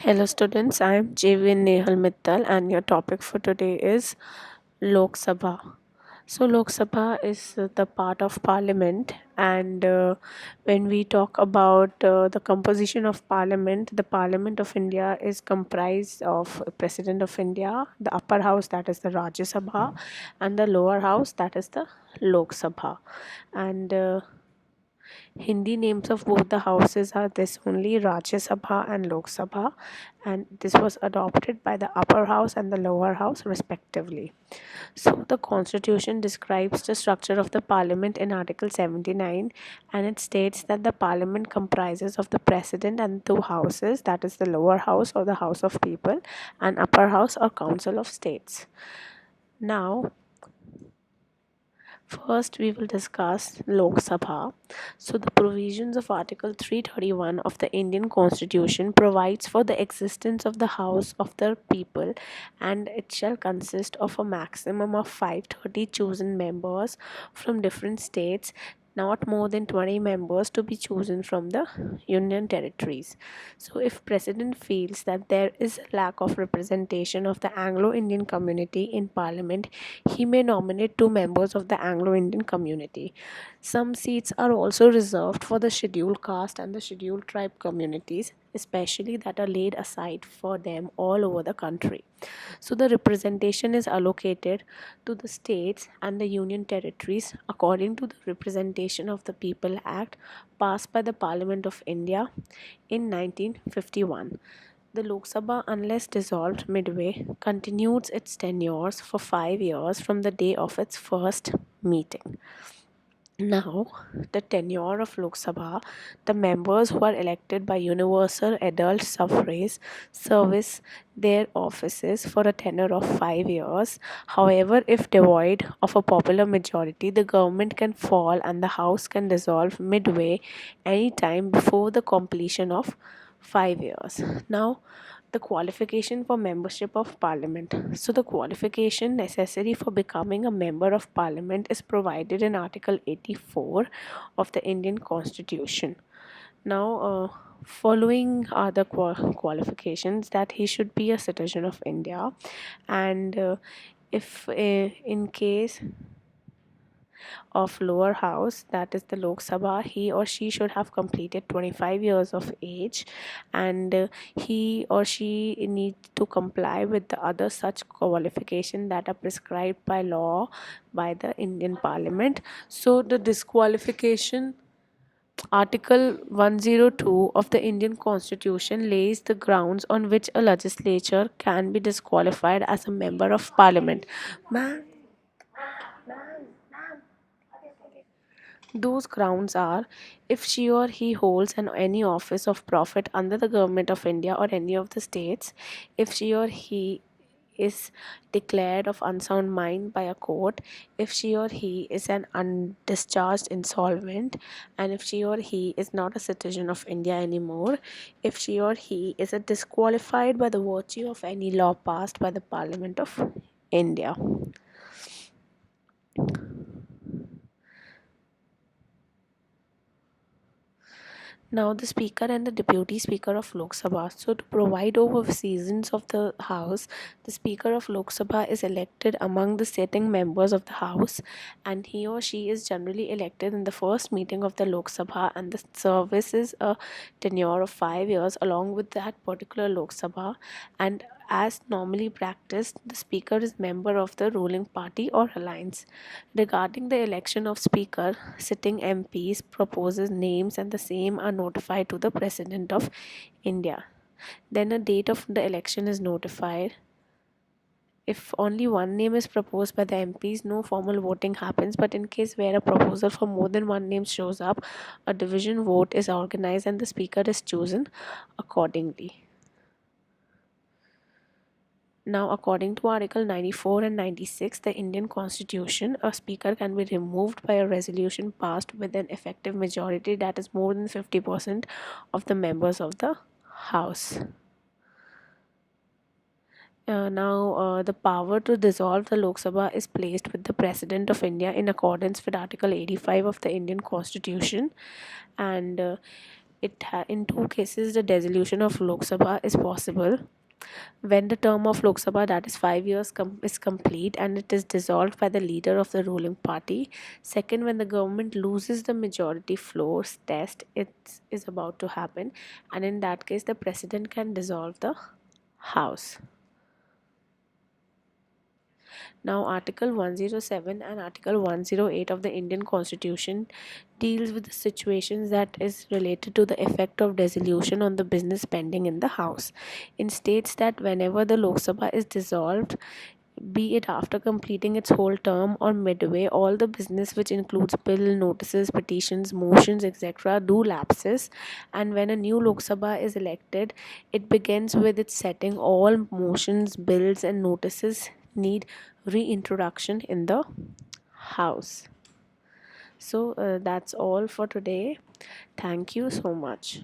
Hello students, I am JV'n Nehal Mittal and your topic for today is Lok Sabha. So Lok Sabha is the part of parliament, and when we talk about the composition of parliament, the parliament of India is comprised of President of India, the upper house, that is the Rajya Sabha, and the lower house, that is the Lok Sabha. And Hindi names of both the houses are this only, Rajya Sabha and Lok Sabha, and this was adopted by the upper house and the lower house respectively. So the constitution describes the structure of the parliament in Article 79, and it states that the parliament comprises of the president and two houses, that is the lower house or the house of people and upper house or council of states. Now first, we will discuss Lok Sabha. So, the provisions of Article 331 of the Indian Constitution provides for the existence of the House of the People, and it shall consist of a maximum of 530 chosen members from different states, not more than 20 members to be chosen from the union territories. So if president feels that there is a lack of representation of the Anglo-Indian community in parliament, he may nominate two members of the Anglo-Indian community. Some seats are also reserved for the scheduled caste and the scheduled tribe communities, especially that are laid aside for them all over the country. So the representation is allocated to the states and the union territories according to the Representation of the People Act passed by the Parliament of India in 1951. The Lok Sabha, unless dissolved midway, continues its tenures for 5 years from the day of its first meeting. Now, the tenure of Lok Sabha, the members who are elected by universal adult suffrage service their offices for a tenure of 5 years. However, if devoid of a popular majority, the government can fall and the House can dissolve midway any time before the completion of 5 years. Now, the qualification for membership of parliament. So the qualification necessary for becoming a member of parliament is provided in Article 84 of the Indian Constitution. Now, following are the qualifications: that he should be a citizen of India, and if in case of lower house, that is the Lok Sabha, he or she should have completed 25 years of age, and he or she needs to comply with the other such qualification that are prescribed by law by the Indian Parliament. So the disqualification, Article 102 of the Indian Constitution lays the grounds on which a legislature can be disqualified as a member of parliament. Ma'am, those grounds are: if she or he holds any office of profit under the government of India or any of the states, if she or he is declared of unsound mind by a court, if she or he is an undischarged insolvent, and if she or he is not a citizen of India anymore, if she or he is a disqualified by the virtue of any law passed by the Parliament of India. Now, the Speaker and the Deputy Speaker of Lok Sabha. So, to provide over seasons of the House, the Speaker of Lok Sabha is elected among the sitting members of the House, and he or she is generally elected in the first meeting of the Lok Sabha, and the service is a tenure of 5 years along with that particular Lok Sabha. And as normally practiced, the Speaker is member of the ruling party or alliance. Regarding the election of Speaker, sitting MPs proposes names and the same are notified to the President of India. Then a date of the election is notified. If only one name is proposed by the MPs, no formal voting happens, but in case where a proposal for more than one name shows up, a division vote is organized and the Speaker is chosen accordingly. Now, according to Article 94 and 96, the Indian Constitution, a speaker can be removed by a resolution passed with an effective majority that is more than 50% of the members of the House. The power to dissolve the Lok Sabha is placed with the President of India in accordance with Article 85 of the Indian Constitution, and In two cases, the dissolution of Lok Sabha is possible when the term of Lok Sabha, that is 5 years, is complete and it is dissolved by the leader of the ruling party. Second, when the government loses the majority floors test, it is about to happen, and in that case, the president can dissolve the house. Now, Article 107 and Article 108 of the Indian Constitution deals with the situations that is related to the effect of dissolution on the business pending in the House. It states that whenever the Lok Sabha is dissolved, be it after completing its whole term or midway, all the business which includes bill, notices, petitions, motions, etc. do lapses, and when a new Lok Sabha is elected, it begins with its setting. All motions, bills, and notices need reintroduction in the House. So that's all for today. Thank you so much.